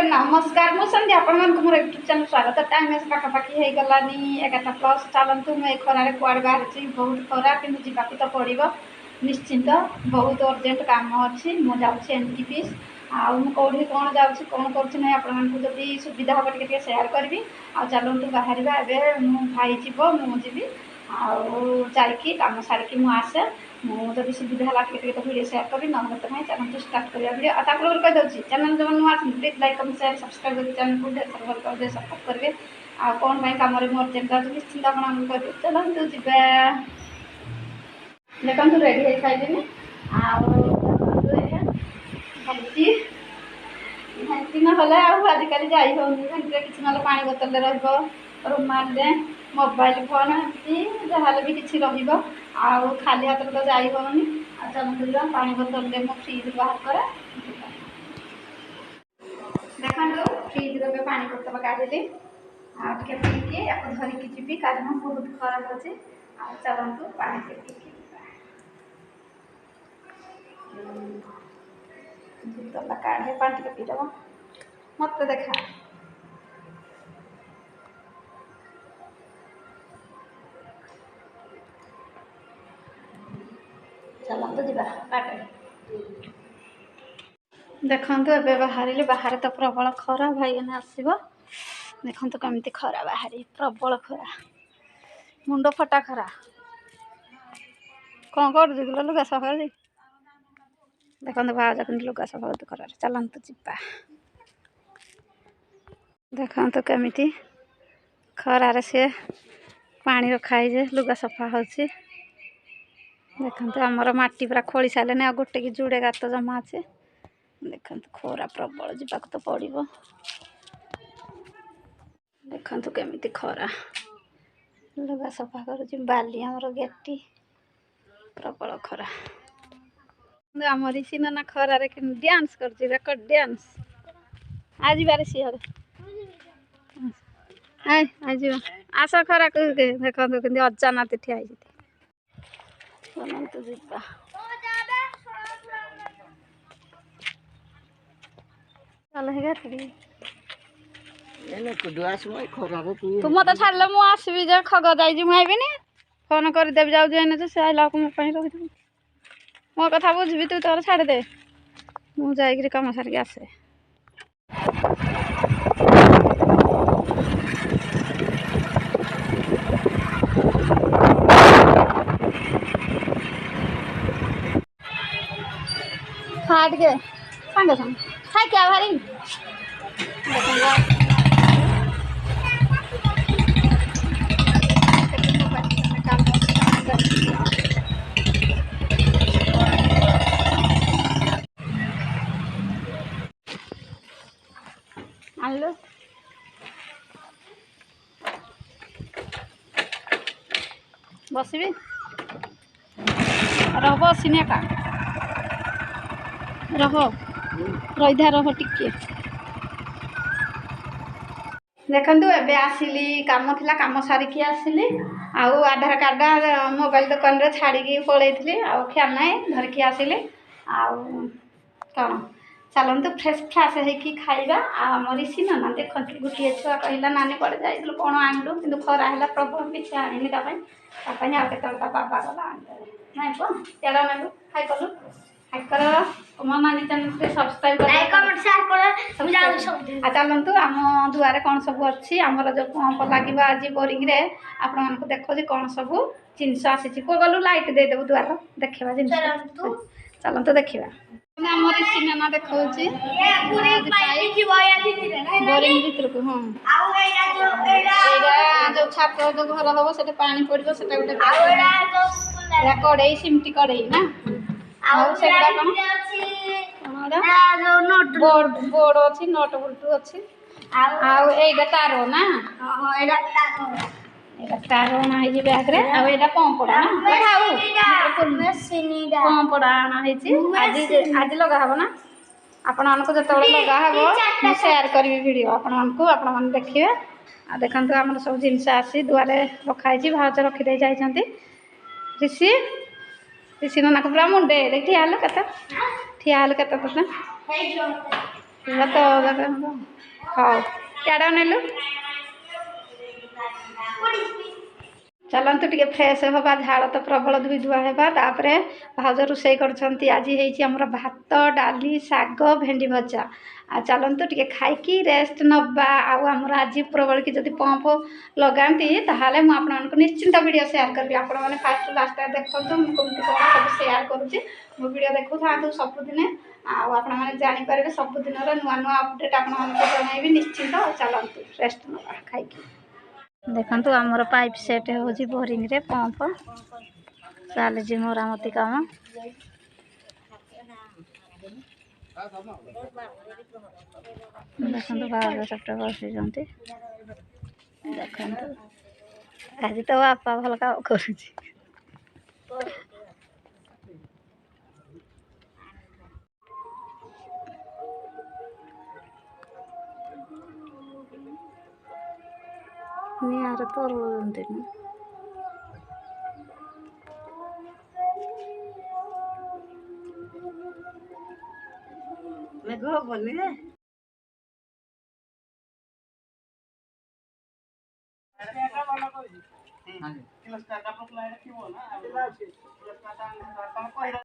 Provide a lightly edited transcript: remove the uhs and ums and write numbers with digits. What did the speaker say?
नमस्कार मु संध्या आपण मोर यूट्यूब चैनल स्वागत टाइम पाखापाखि हो गलानी 11 चलतु मुझे खरार कुआड़े बाहरी बहुत खरा कि जावाक तो पड़ो निश्चिंत बहुत अर्जेंट कम अच्छी मुझे एनटीपीएस आउटी कौन जाऊँगी कौन करूँ आपड़ी सुविधा हम टे सेयार करी चलतु बाहर एवं मो भाई जीव मुझे आईकी कम सारिकी मुझे मुझे सुविधा है वीडियो सेयार करी ना तो नहीं चलते स्टार्ट करा वीडियो पूर्व कहीदे चैनल जो नुआ please like comment share subscribe कर चैनल को ढेर भल कर सपोर्ट करेंगे आ कौन कम अर्जेंट आज निश्चिंत आप चलते जी देखो रेडी हो सारे घंटी ना आजिकल जा घंटे किसी ना पा बोतल रुमाल मोबाइल फोन एमती जहाँ भी किसी रहा खाली हाथ तो जा चलते जा पा बोतल मो फ्रिज बाहर कर देखो फ्रिज पा बोतल काढ़ी आगे पीके धरिकी जी कारण बहुत खराब अच्छे चलतु पा बोतल काढ़े पानी टे पीदब मत देखा चलतु जा देखु ए बाहर तो प्रबल खरा भाई आसो देखु कमी खरा बाहरी प्रबल खरा मुंड फटा खरा कौन कर लुगा सफा देखो भाज कि लुगा सफा खरा चलतु जा देखु केमी खरार सी पानी रखाई जे लुगा सफा हो देखते आमर मटी पूरा खोली सारे आ गोटे कि जुड़े गात जमा अच्छे देखते खरा प्रबल जावाक तो पड़ो देखु केमी खरा लुगा सफा कर बाली आमर गेटी प्रबल खरा आमर सीना खरार डांस कर रेकर्ड डांस आज बारे सिहर आज आस खरा देखो कि अजानत ठिया चलतु जा तू मत छाड़ मु आसबि जे खग जाइए मुझे फोन करदेवि जाऊँ से आइला मो रखी मो कथा बुझी तू तोर छाड़ दे मुझे कम सारिक आसे फाट के संगे संग खाई क्या भारी आलो बसबी रह बसिनी का रह रईधा रह टिके देखु एबे आसिली काम थिला काम सारिकी आसिली आउ आधार कार्ड मोबाइल दुकान रे छाड़ी पलैली आ ख्याल ना धरिकी आसिली आउ कौन चलतु फ्रेश फ्राश होगी खाइबा आमर सीना ना देखो गोटे छुआ कहला नानी कड़े जाइलु कौन आणलु कि खरा है प्रभु किसी आनी तापाई आगे बाबा गला ना तेरा नेलु हाई कलु हाई कर मो नानी चैनल सब्सक्राइब कर चलतु आम दुआरे कौन सब अच्छी आमर जो पंप लगे आज बोरिंग रे आपण देखो कौन सब जिनस आसी को गलु लाइट देदेबु दुआर देखा जिन चलतु देखा आमर सिनेमा देखा बोरिंग भर को हाँ जो छात जो घर हम से पानी पड़ो से गोटे कड़े सिमटी कड़े ना बोर्ड अच्छी नट बोल्ट अच्छी आईटा तार ना तार अणा बैग रे आईटा पंपड़ा पंपड़ा अणा आज लगा हे ना आपण मानक जो लगा हे सेयार करी वीडियो आपण मैंने देखिए आ देखते आम सब जिनस आसी दुआरे रखाई भाज रखीदे जाती ऋषि ऋषि नाना को पूरा मुंडे ठिया हेलु के ଏଇଟା ତ ହଉ ଇଆଡ଼େ ନେଲୁ ଚାଲନ୍ତୁ ଟିକେ ଫ୍ରେଶ୍ ହେବା ଝାଳ ତ ପ୍ରବଳ ଧୋଇ ଧୁଆ ହେବା ତାପରେ ଭାଉଜ ରୋଷେଇ କରୁଛନ୍ତି ଆଜି ହେଇଛି ଆମର ଭାତ ଡାଲି ଶାଗ ଭେଣ୍ଡି ଭଜା ଆଉ ଚାଲନ୍ତୁ ଟିକେ ଖାଇକି ରେଷ୍ଟ ନେବା ଆଉ ଆମର ଆଜି ଉପରବଳିକି ଯଦି ପମ୍ପ ଲଗାନ୍ତି ତାହେଲେ ମୁଁ ଆପଣମାନଙ୍କୁ ନିଶ୍ଚିନ୍ତ ଭିଡ଼ିଓ ସେୟାର କରିବି ଆପଣମାନେ ଫାଷ୍ଟ ଲାଷ୍ଟ ଦେଖନ୍ତୁ ମୁଁ କେମିତି କ'ଣ ସବୁ ସେୟାର କରୁଛି ମୋ ଭିଡ଼ିଓ ଦେଖୁଥାନ୍ତୁ ସବୁଦିନେ ଆଉ ଆପଣମାନେ ଜାଣିପାରିବେ ସବୁଦିନର ନୂଆ ନୂଆ ଅପଡ଼େଟ୍ ଆପଣମାନଙ୍କୁ ଜଣାଇବି ନିଶ୍ଚିନ୍ତ ଆଉ ଚାଲନ୍ତୁ ରେଷ୍ଟ ନେବା ଖାଇକି ଦେଖନ୍ତୁ ଆମର ପାଇପ୍ ସେଟ୍ ହେଉଛି ବୋରିଂରେ ପମ୍ପ ଚାଲିଛି ମରାମତି କାମ ଦେଖନ୍ତୁ ଭାଉଜ ସେପଟେ ବସିଛନ୍ତି ଦେଖନ୍ତୁ ଆଜି ତ ବାପା ଭଲ କାମ କରୁଛି ନିଆଁରେ ତରଉଛନ୍ତି ମେଘ ହବନି